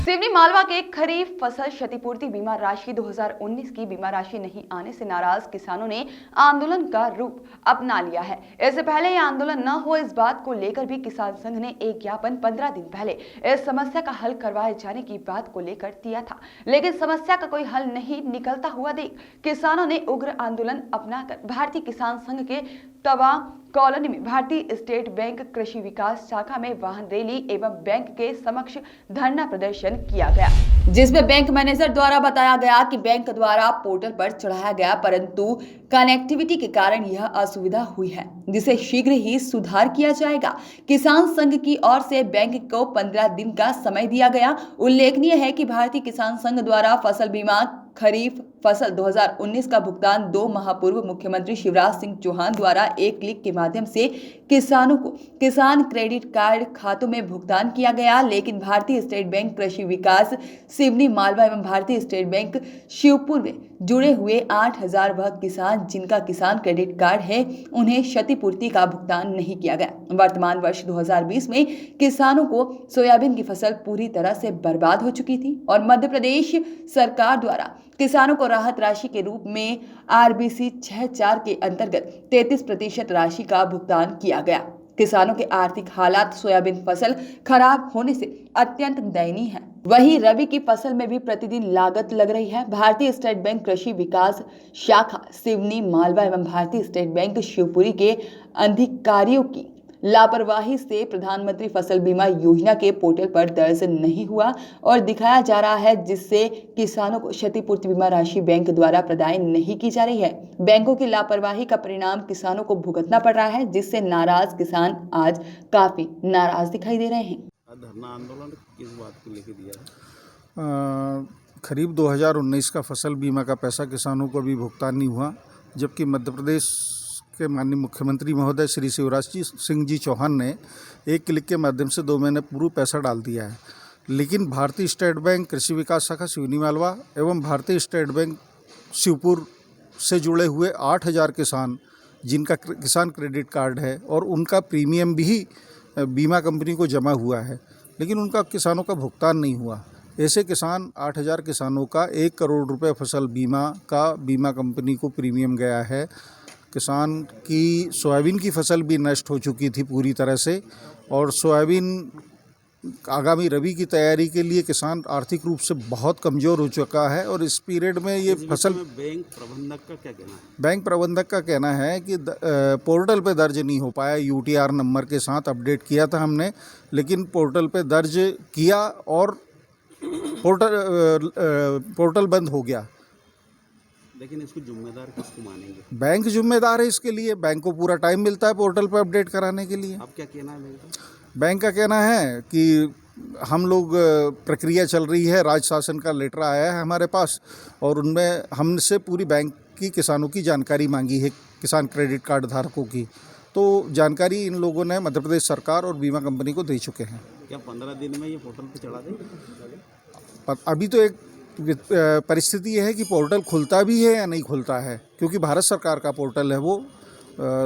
सिवनी मालवा के खरीफ फसल क्षतिपूर्ति बीमा राशि 2019 की बीमा राशि नहीं आने से नाराज किसानों ने आंदोलन का रूप अपना लिया है। इससे पहले यह आंदोलन न हो, इस बात को लेकर भी किसान संघ ने एक ज्ञापन 15 दिन पहले इस समस्या का हल करवाए जाने की बात को लेकर दिया था, लेकिन समस्या का कोई हल नहीं निकलता हुआ देख किसानों ने उग्र आंदोलन अपनाकर भारतीय किसान संघ के तवा कॉलोनी में भारतीय स्टेट बैंक कृषि विकास शाखा में वाहन रैली एवं बैंक के समक्ष धरना प्रदर्शन किया गया, जिसमें बैंक मैनेजर द्वारा बताया गया कि बैंक द्वारा पोर्टल पर चढ़ाया गया, परंतु कनेक्टिविटी के कारण यह असुविधा हुई है, जिसे शीघ्र ही सुधार किया जाएगा। किसान संघ की ओर से बैंक को 15 दिन का समय दिया गया। उल्लेखनीय है कि भारतीय किसान संघ द्वारा फसल बीमा खरीफ फसल 2019 का भुगतान 2 माह पूर्व मुख्यमंत्री शिवराज सिंह चौहान द्वारा एक क्लिक के माध्यम से किसानों को किसान क्रेडिट कार्ड खातों में भुगतान किया गया, लेकिन भारतीय स्टेट बैंक कृषि विकास सिवनी मालवा एवं भारतीय स्टेट बैंक शिवपुर में जुड़े हुए 8000 वह किसान जिनका किसान क्रेडिट कार्ड है, उन्हें क्षतिपूर्ति का भुगतान नहीं किया गया। वर्तमान वर्ष 2020 में किसानों को सोयाबीन की फसल पूरी तरह से बर्बाद हो चुकी थी और मध्य प्रदेश सरकार द्वारा किसानों को राहत राशि के रूप में RBC 64 के अंतर्गत 33% राशि का भुगतान किया गया। किसानों के आर्थिक हालात सोयाबीन फसल खराब होने से अत्यंत दयनीय है। वहीं रबी की फसल में भी प्रतिदिन लागत लग रही है। भारतीय स्टेट बैंक कृषि विकास शाखा सिवनी मालवा एवं भारतीय स्टेट बैंक शिवपुरी के अधिकारियों की लापरवाही से प्रधानमंत्री फसल बीमा योजना के पोर्टल पर दर्ज नहीं हुआ और दिखाया जा रहा है, जिससे किसानों को क्षतिपूर्ति बीमा राशि बैंक द्वारा प्रदान नहीं की जा रही है। बैंकों की लापरवाही का परिणाम किसानों को भुगतना पड़ रहा है, जिससे नाराज किसान आज काफी नाराज दिखाई दे रहे हैं। धरना आंदोलन किस बात को लेकर दिया है? करीब 2019 का फसल बीमा का पैसा किसानों को अभी भुगतान नहीं हुआ, जबकि मध्य प्रदेश के माननीय मुख्यमंत्री महोदय श्री शिवराज सिंह जी चौहान ने एक क्लिक के माध्यम से 2 महीने पूर्व पैसा डाल दिया है। लेकिन भारतीय स्टेट बैंक कृषि विकास शाखा सिवनी मालवा एवं भारतीय स्टेट बैंक शिवपुर से जुड़े हुए 8000 किसान जिनका किसान क्रेडिट कार्ड है और उनका प्रीमियम भी बीमा कंपनी को जमा हुआ है, लेकिन उनका किसानों का भुगतान नहीं हुआ। ऐसे किसान 8000 किसानों का 1 करोड़ रुपए फसल बीमा का बीमा कंपनी को प्रीमियम गया है। किसान की सोयाबीन की फसल भी नष्ट हो चुकी थी पूरी तरह से, और सोयाबीन आगामी रबी की तैयारी के लिए किसान आर्थिक रूप से बहुत कमज़ोर हो चुका है। और इस पीरियड में ये फसल बैंक प्रबंधक का क्या कहना है? बैंक प्रबंधक का कहना है कि पोर्टल पे दर्ज नहीं हो पाया। UTR नंबर के साथ अपडेट किया था हमने, लेकिन पोर्टल पे दर्ज किया और पोर्टल बंद हो गया। लेकिन इसको जिम्मेदार किसको मानेंगे? बैंक जिम्मेदार है इसके लिए। बैंक को पूरा टाइम मिलता है पोर्टल पर अपडेट कराने के लिए। अब क्या कहना है बैंक का? बैंक का कहना है कि हम लोग प्रक्रिया चल रही है, राज्य शासन का लेटर आया है हमारे पास और उनमें हमसे पूरी बैंक की किसानों की जानकारी मांगी है, किसान क्रेडिट कार्ड धारकों की। तो जानकारी इन लोगों ने मध्य प्रदेश सरकार और बीमा कंपनी को दे चुके हैं। क्या 15 दिन में ये पोर्टल पे चढ़ा दें? अभी तो एक परिस्थिति है कि पोर्टल खुलता भी है या नहीं खुलता है, क्योंकि भारत सरकार का पोर्टल है वो।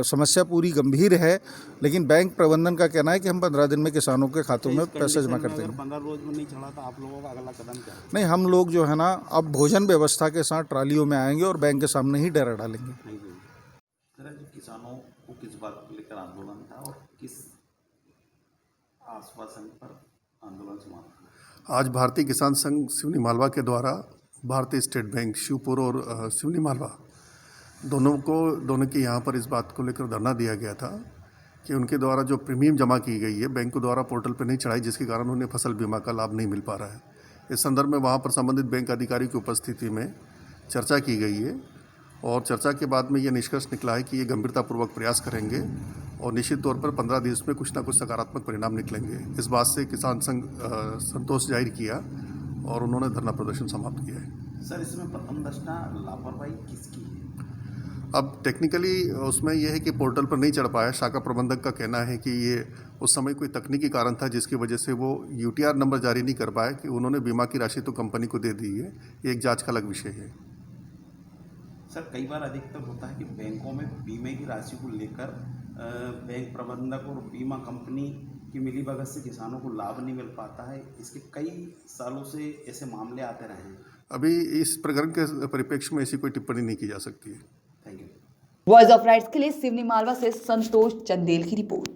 समस्या पूरी गंभीर है, लेकिन बैंक प्रबंधन का कहना है कि हम 15 दिन में किसानों के खातों में पैसा जमा कर देंगे। 15 रोज में नहीं चढ़ा तो आप लोगों का अगला कदम क्या है? नहीं, हम लोग जो है ना अब भोजन व्यवस्था के साथ ट्रालियों में आएंगे और बैंक के सामने ही डेरा डालेंगे। किसानों को किस बात को लेकर आंदोलन था और किस आश्वासन पर आंदोलन समाप्त? आज भारतीय किसान संघ सिवनी मालवा के द्वारा भारतीय स्टेट बैंक शिवपुर और सिवनी मालवा दोनों के यहाँ पर इस बात को लेकर धरना दिया गया था कि उनके द्वारा जो प्रीमियम जमा की गई है बैंक द्वारा पोर्टल पर नहीं चढ़ाई, जिसके कारण उन्हें फसल बीमा का लाभ नहीं मिल पा रहा है। इस संदर्भ में वहाँ पर संबंधित बैंक अधिकारी की उपस्थिति में चर्चा की गई है और चर्चा के बाद में ये निष्कर्ष निकला है कि ये गंभीरतापूर्वक प्रयास करेंगे और निश्चित तौर पर 15 दिन में कुछ ना कुछ सकारात्मक परिणाम निकलेंगे। इस बात से किसान संघ संतोष जाहिर किया और उन्होंने धरना प्रदर्शन समाप्त किया है। सर, इसमें प्रथम दृष्टया लापरवाही किसकी है? अब टेक्निकली उसमें यह है कि पोर्टल पर नहीं चढ़ पाया। शाखा प्रबंधक का कहना है कि ये उस समय कोई तकनीकी कारण था जिसकी वजह से वो UTR नंबर जारी नहीं कर पाए कि उन्होंने बीमा की राशि तो कंपनी को दे दी है। ये एक जांच का अलग विषय है। सर, कई बार अधिकतर होता है कि बैंकों में बीमे की राशि को लेकर बैंक प्रबंधक और बीमा कंपनी कि मिलीभगत से किसानों को लाभ नहीं मिल पाता है, इसके कई सालों से ऐसे मामले आते रहे हैं। अभी इस प्रकरण के परिप्रेक्ष्य में ऐसी कोई टिप्पणी नहीं की जा सकती है। Thank you. Voice of rights के लिए सिवनी मालवा से संतोष चंदेल की रिपोर्ट।